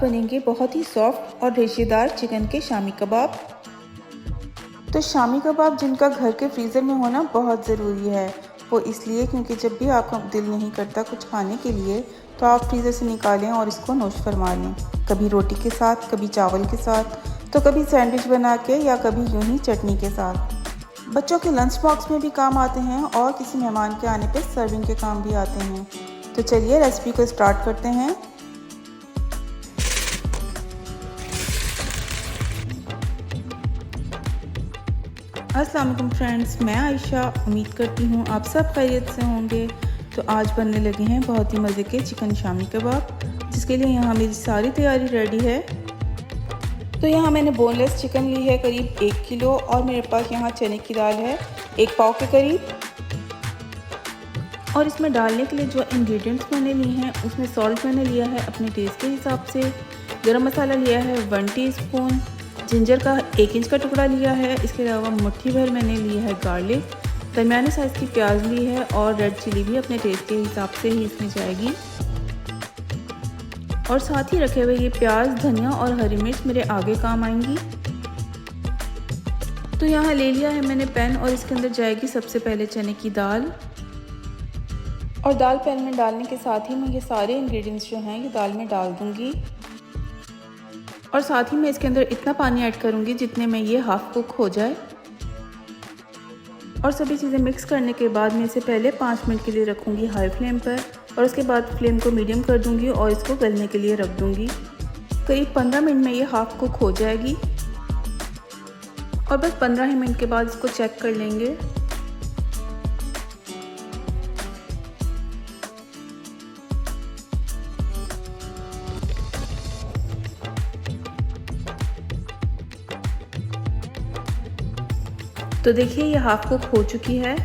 बनेंगे बहुत ही सॉफ्ट और रेशेदार चिकन के शामी कबाब। तो शामी कबाब जिनका घर के फ्रीज़र में होना बहुत ज़रूरी है, वो इसलिए क्योंकि जब भी आपका दिल नहीं करता कुछ खाने के लिए तो आप फ्रीज़र से निकालें और इसको नोश फरमा लें, कभी रोटी के साथ, कभी चावल के साथ, तो कभी सैंडविच बना के या कभी यूं ही चटनी के साथ। बच्चों के लंच बॉक्स में भी काम आते हैं और किसी मेहमान के आने पर सर्विंग के काम भी आते हैं। तो चलिए रेसिपी को स्टार्ट करते हैं। अस्सलाम वालेकुम फ्रेंड्स, मैं आयशा उम्मीद करती हूँ आप सब खैरियत से होंगे। तो आज बनने लगे हैं बहुत ही मज़े के चिकन शामी कबाब, जिसके लिए यहाँ मेरी सारी तैयारी रेडी है। तो यहाँ मैंने बोनलेस चिकन ली है करीब 1 किलो और मेरे पास यहाँ चने की दाल है 1 पाव के करीब। और इसमें डालने के लिए जो इंग्रेडिएंट्स मैंने लिए हैं उसमें सॉल्ट मैंने लिया है अपने टेस्ट के हिसाब से, गरम मसाला लिया है 1 टीस्पून, जिंजर का 1 इंच का टुकड़ा लिया है, इसके अलावा मुट्ठी भर मैंने लिया है गार्लिक, दरमियाने साइज़ की प्याज ली है और रेड चिली भी अपने टेस्ट के हिसाब से ही इसमें जाएगी। और साथ ही रखे हुए ये प्याज, धनिया और हरी मिर्च मेरे आगे काम आएंगी। तो यहाँ ले लिया है मैंने पैन और इसके अंदर जाएगी सबसे पहले चने की दाल। और दाल पैन में डालने के साथ ही मैं ये सारे इंग्रेडिएंट्स जो हैं ये दाल में डाल दूँगी। और साथ ही मैं इसके अंदर इतना पानी ऐड करूँगी जितने में ये हाफ कुक हो जाए। और सभी चीज़ें मिक्स करने के बाद मैं इसे पहले 5 मिनट के लिए रखूँगी हाई फ्लेम पर और उसके बाद फ्लेम को मीडियम कर दूँगी और इसको गलने के लिए रख दूँगी। करीब 15 मिनट में ये हाफ कुक हो जाएगी और बस 15 मिनट के बाद इसको चेक कर लेंगे। तो देखिए ये हाफ कुक हो चुकी है।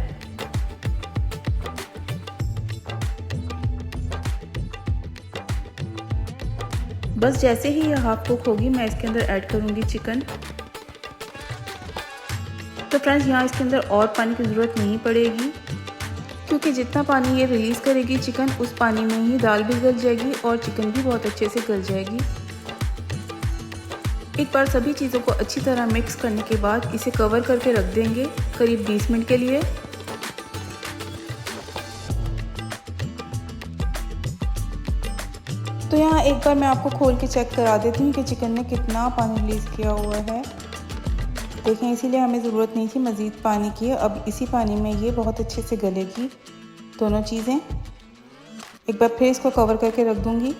बस जैसे ही ये हाफ कुक होगी मैं इसके अंदर ऐड करूँगी चिकन। तो फ्रेंड्स यहाँ इसके अंदर और पानी की ज़रूरत नहीं पड़ेगी, क्योंकि जितना पानी ये रिलीज़ करेगी चिकन उस पानी में ही दाल भी गल जाएगी और चिकन भी बहुत अच्छे से गल जाएगी। एक बार सभी चीज़ों को अच्छी तरह मिक्स करने के बाद इसे कवर करके रख देंगे करीब 20 मिनट के लिए। तो यहाँ एक बार मैं आपको खोल के चेक करा देती हूँ कि चिकन ने कितना पानी रिलीज़ किया हुआ है। देखें, इसीलिए हमें ज़रूरत नहीं थी मज़ीद पानी की। अब इसी पानी में ये बहुत अच्छे से गलेगी दोनों चीज़ें। एक बार फिर इसको कवर करके रख दूँगी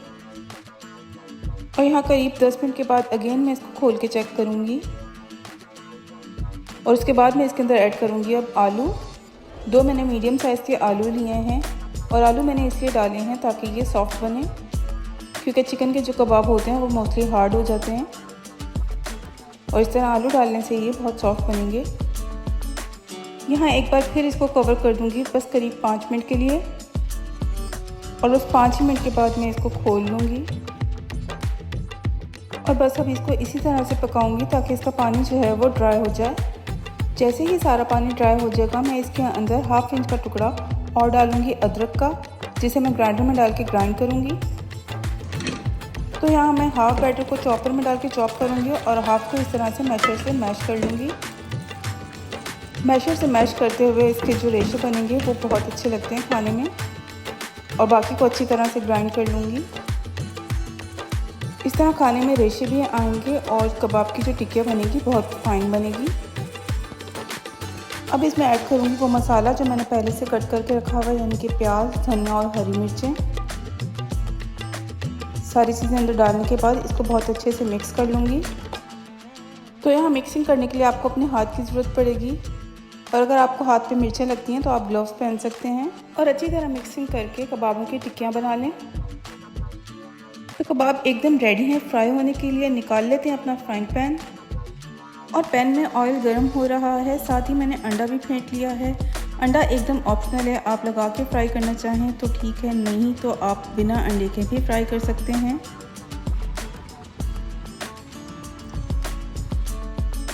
और यहाँ करीब 10 मिनट के बाद अगेन मैं इसको खोल के चेक करूँगी। और उसके बाद मैं इसके अंदर ऐड करूँगी अब आलू। 2 मैंने मीडियम साइज़ के आलू लिए हैं और आलू मैंने इसलिए डाले हैं ताकि ये सॉफ्ट बने, क्योंकि चिकन के जो कबाब होते हैं वो मोस्टली हार्ड हो जाते हैं और इस तरह आलू डालने से ये बहुत सॉफ्ट बनेंगे। यहाँ एक बार फिर इसको कवर कर दूँगी बस करीब 5 मिनट के लिए और उस 5 ही मिनट के बाद मैं इसको खोल लूँगी और बस अब इसको इसी तरह से पकाऊंगी ताकि इसका पानी जो है वो ड्राई हो जाए। जैसे ही सारा पानी ड्राई हो जाएगा मैं इसके अंदर 1/2 इंच का टुकड़ा और डालूंगी अदरक का, जिसे मैं ग्राइंडर में डाल के ग्राइंड करूंगी। तो यहाँ मैं हाफ बैटर को चॉपर में डाल के चॉप करूंगी और हाफ को इस तरह से मैशर से मैश कर लूँगी। मैशर से मैश करते हुए इसके जो रेशे बनेंगे वो बहुत अच्छे लगते हैं खाने में। और बाकी को अच्छी तरह से ग्राइंड कर लूँगी। इस तरह खाने में रेशे भी आएंगे और कबाब की जो टिक्कियाँ बनेगी बहुत फाइन बनेगी। अब इसमें ऐड करूँगी वो मसाला जो मैंने पहले से कट करके रखा हुआ है, यानी कि प्याज, धनिया और हरी मिर्चें। सारी चीज़ें अंदर डालने के बाद इसको बहुत अच्छे से मिक्स कर लूँगी। तो यहाँ मिक्सिंग करने के लिए आपको अपने हाथ की ज़रूरत पड़ेगी और अगर आपको हाथ पे मिर्चें लगती हैं तो आप ग्लव्स पहन सकते हैं। और अच्छी तरह मिक्सिंग करके कबाबों की टिक्कियाँ बना लें। तो कबाब एकदम रेडी हैं फ्राई होने के लिए। निकाल लेते हैं अपना फ्राइंग पैन और पैन में ऑयल गर्म हो रहा है। साथ ही मैंने अंडा भी फेंट लिया है। अंडा एकदम ऑप्शनल है, आप लगा के फ्राई करना चाहें तो ठीक है, नहीं तो आप बिना अंडे के भी फ्राई कर सकते हैं।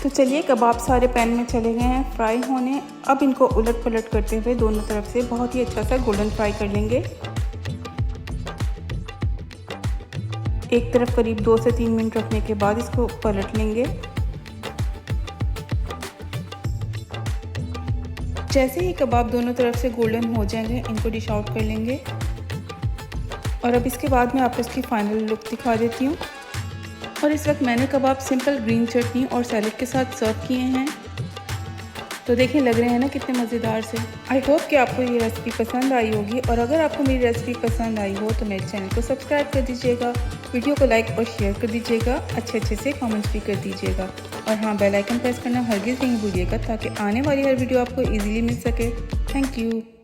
तो चलिए कबाब सारे पैन में चले गए हैं फ्राई होने। अब इनको उलट पलट करते हुए दोनों तरफ से बहुत ही अच्छा सा गोल्डन फ्राई कर लेंगे। एक तरफ करीब 2 से 3 मिनट रखने के बाद इसको पलट लेंगे। जैसे ही कबाब दोनों तरफ से गोल्डन हो जाएंगे, इनको डिश आउट कर लेंगे। और अब इसके बाद मैं आपको इसकी फाइनल लुक दिखा देती हूँ। और इस वक्त मैंने कबाब सिंपल ग्रीन चटनी और सैलेड के साथ सर्व किए हैं। तो देखिए लग रहे हैं ना कितने मज़ेदार से। आई होप कि आपको ये रेसिपी पसंद आई होगी, और अगर आपको मेरी रेसिपी पसंद आई हो तो मेरे चैनल को सब्सक्राइब कर दीजिएगा, वीडियो को लाइक और शेयर कर दीजिएगा, अच्छे से कमेंट्स भी कर दीजिएगा। और हाँ, बेल आइकन प्रेस करना हरगिज़ नहीं भूलिएगा ताकि आने वाली हर वीडियो आपको ईजिली मिल सके। Thank you.